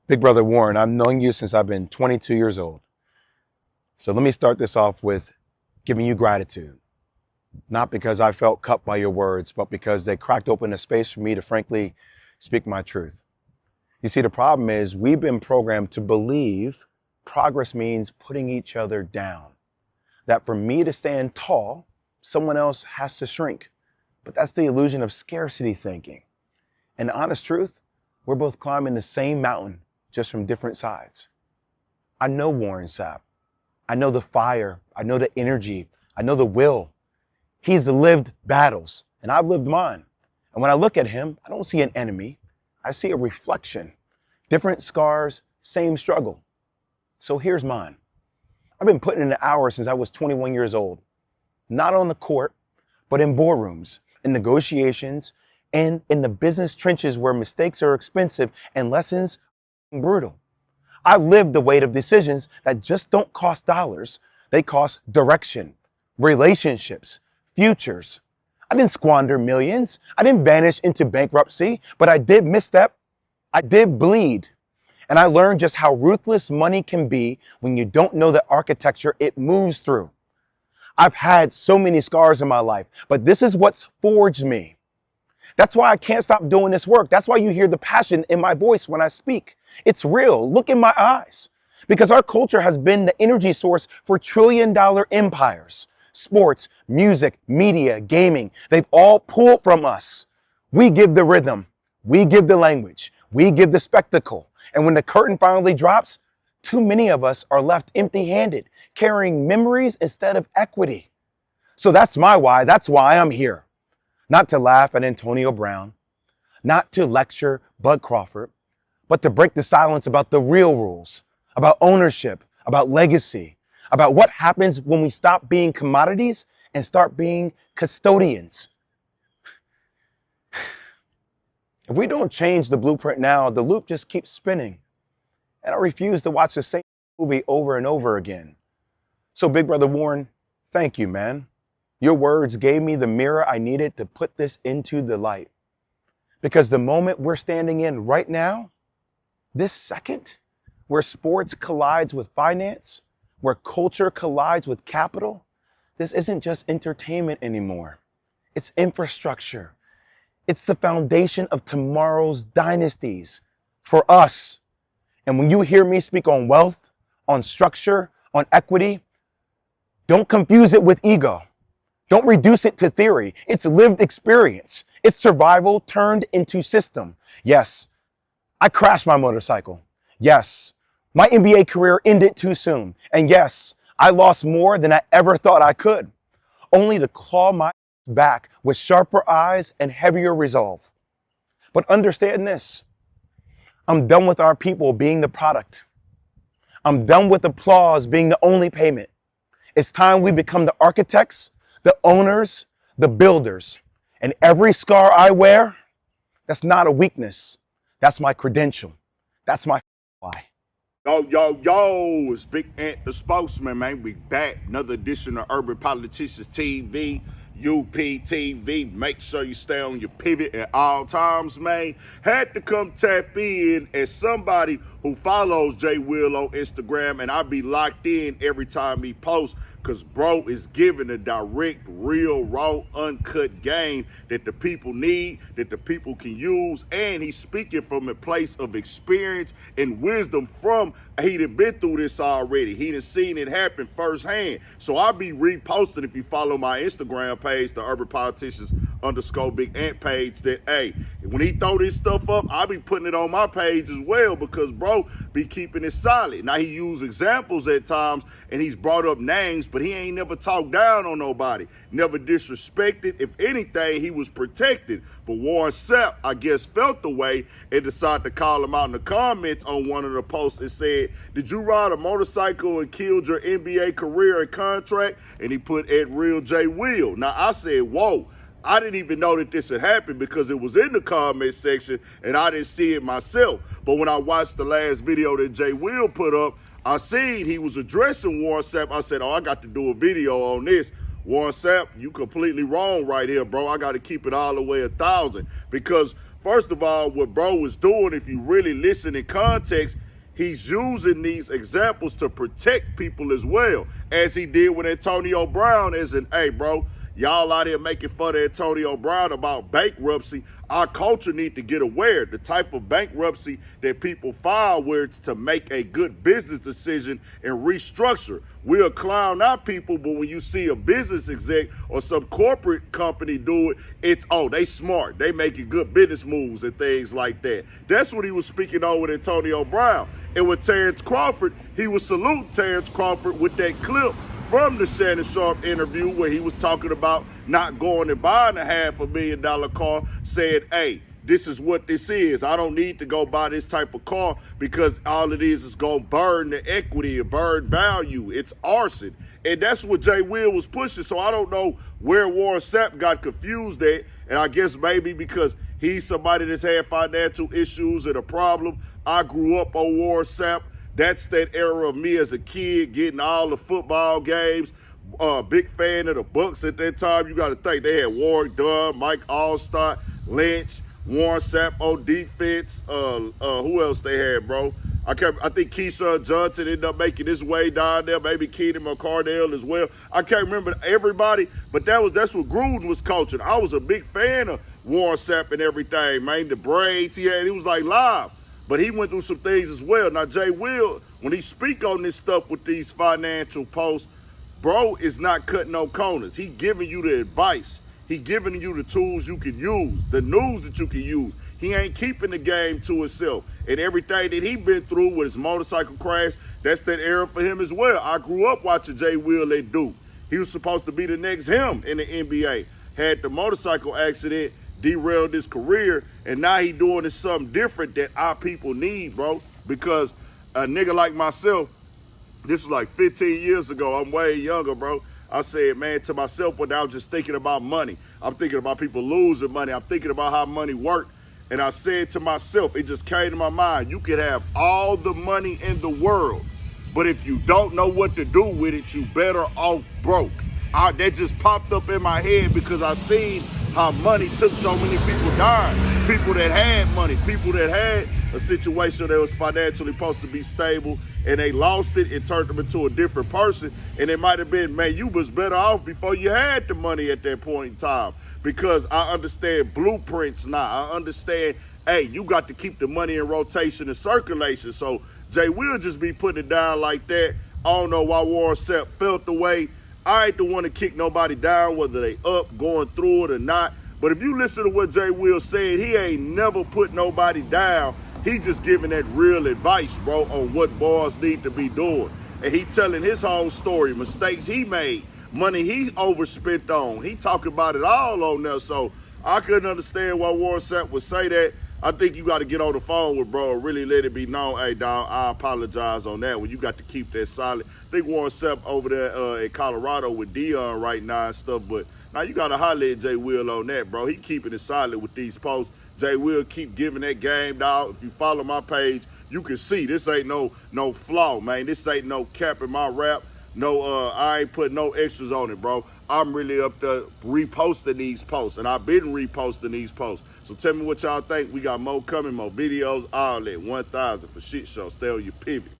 Big brother Warren, I've known you since I've been 22 years old. So let me start this off with giving you gratitude. Not because I felt cut by your words, but because they cracked open a space for me to frankly speak my truth. You see, the problem is we've been programmed to believe progress means putting each other down. That for me to stand tall, someone else has to shrink. But that's the illusion of scarcity thinking. And the honest truth, we're both climbing the same mountain, just from different sides. I know Warren Sapp. I know the fire. I know the energy. I know the will. He's lived battles, and I've lived mine. And when I look at him, I don't see an enemy. I see a reflection. Different scars, same struggle. So here's mine. I've been putting in the hours since I was 21 years old. Not on the court, but in boardrooms, in negotiations, and in the business trenches where mistakes are expensive and lessons are brutal. I've lived the weight of decisions that just don't cost dollars. They cost direction, relationships, futures. I didn't squander millions. I didn't vanish into bankruptcy, but I did misstep. I did bleed. And I learned just how ruthless money can be when you don't know the architecture it moves through. I've had so many scars in my life, but this is what's forged me. That's why I can't stop doing this work. That's why you hear the passion in my voice when I speak. It's real. Look in my eyes. Because our culture has been the energy source for trillion-dollar empires. Sports, music, media, gaming, they've all pulled from us. We give the rhythm. We give the language. We give the spectacle. And when the curtain finally drops, too many of us are left empty-handed, carrying memories instead of equity. So that's my why. That's why I'm here. Not to laugh at Antonio Brown, not to lecture Bud Crawford, but to break the silence about the real rules, about ownership, about legacy, about what happens when we stop being commodities and start being custodians. If we don't change the blueprint now, the loop just keeps spinning. And I refuse to watch the same movie over and over again. So Big Brother Warren, thank you, man. Your words gave me the mirror I needed to put this into the light. Because the moment we're standing in right now, this second, where sports collides with finance, where culture collides with capital, this isn't just entertainment anymore. It's infrastructure. It's the foundation of tomorrow's dynasties for us. And when you hear me speak on wealth, on structure, on equity, don't confuse it with ego. Don't reduce it to theory. It's lived experience. It's survival turned into system. Yes, I crashed my motorcycle. Yes, my NBA career ended too soon. And yes, I lost more than I ever thought I could, only to claw my back with sharper eyes and heavier resolve. But understand this, I'm done with our people being the product. I'm done with applause being the only payment. It's time we become the architects, the owners, the builders. And every scar I wear, that's not a weakness. That's my credential. That's my why. Yo, it's Big Ant the Spokesman, man. We back. Another edition of Urban Politicians TV, UPTV. Make sure you stay on your pivot at all times, man. Had to come tap in as somebody who follows Jay Will on Instagram, and I be locked in every time he posts, because bro is giving a direct, real, raw, uncut game that the people need, that the people can use, and he's speaking from a place of experience and wisdom from, he done been through this already. He done seen it happen firsthand. So I'll be reposting, if you follow my Instagram page, the Urban Politicians _ Big Ant page, that, hey, when he throw this stuff up, I'll be putting it on my page as well, because bro be keeping it solid. Now, he used examples at times, and he's brought up names, but he ain't never talked down on nobody, never disrespected. If anything, he was protected. But Warren Sapp, I guess, felt the way and decided to call him out in the comments on one of the posts and said, did you ride a motorcycle and killed your NBA career and contract? And he put at Real J Will. Now, I said, whoa. I didn't even know that this had happened because it was in the comment section and I didn't see it myself. But when I watched the last video that Jay Will put up, I seen he was addressing Warren Sapp. I said, oh, I got to do a video on this. Warren Sapp, you completely wrong right here, bro. I got to keep it all the way 1,000, because First of all, what bro is doing, if you really listen in context, he's using these examples to protect people as well, as he did with Antonio Brown, as in, hey, bro, y'all out here making fun of Antonio Brown about bankruptcy. Our culture need to get aware the type of bankruptcy that people file where it's to make a good business decision and restructure. We'll clown our people, but when you see a business exec or some corporate company do it, it's, oh, they smart. They making good business moves and things like that. That's what he was speaking on with Antonio Brown. And with Terrence Crawford, he was saluting Terrence Crawford with that clip from the Shannon Sharp interview where he was talking about not going and buying a $500,000 car, saying, hey, this is what this is. I don't need to go buy this type of car because all it is going to burn the equity and burn value. It's arson. And that's what Jay Will was pushing. So I don't know where Warren Sapp got confused at. And I guess maybe because he's somebody that's had financial issues and a problem. I grew up on Warren Sapp. That's that era of me as a kid getting all the football games. Big fan of the Bucks at that time. You got to think they had Warwick Dunn, Mike Allstott, Lynch, Warren Sapp on defense. Who else they had, bro? I think Keyshawn Johnson ended up making his way down there. Maybe Keenan McCardell as well. I can't remember everybody, but that's what Gruden was coaching. I was a big fan of Warren Sapp and everything, man. The braids he had, he was like live. But he went through some things as well. Now, Jay Will, when he speak on this stuff with these financial posts, bro is not cutting no corners. He giving you the advice. He giving you the tools you can use, the news that you can use. He ain't keeping the game to himself. And everything that he been through with his motorcycle crash, that's that era for him as well. I grew up watching Jay Will at Duke. He was supposed to be the next him in the NBA. Had the motorcycle accident, derailed his career, and now he doing something different that our people need, bro. Because a nigga like myself, this was like 15 years ago. I'm way younger, bro. I said, man, to myself, when I was just thinking about money. I'm thinking about people losing money. I'm thinking about how money worked. And I said to myself, it just came to my mind, you could have all the money in the world, but if you don't know what to do with it, you better off broke. That just popped up in my head because I seen how money took so many people dying. People that had money, people that had a situation that was financially supposed to be stable, and they lost it and turned them into a different person. And it might have been, man, you was better off before you had the money at that point in time. Because I understand blueprints now. I understand, hey, you got to keep the money in rotation and circulation. So Jay will just be putting it down like that. I don't know why Warren Sapp felt the way. I ain't the one to kick nobody down, whether they up, going through it or not. But if you listen to what Jay Will said, he ain't never put nobody down. He just giving that real advice, bro, on what boys need to be doing. And he telling his whole story, mistakes he made, money he overspent on. He talking about it all on there. So I couldn't understand why Warren Sapp would say that. I think you got to get on the phone with bro and really let it be known, hey, dog, I apologize on that one. You got to keep that solid. I think Warren Sapp over there in Colorado with Dion right now and stuff, but now you got to holler at Jay Will on that, bro. He keeping it solid with these posts. Jay Will keep giving that game, dog. If you follow my page, you can see this ain't no flaw, man. This ain't no cap in my rap. No, I ain't put no extras on it, bro. I'm really up there reposting these posts, and I've been reposting these posts. So tell me what y'all think. We got more coming, more videos, all that. 1,000 for shit show. Stay on your pivot.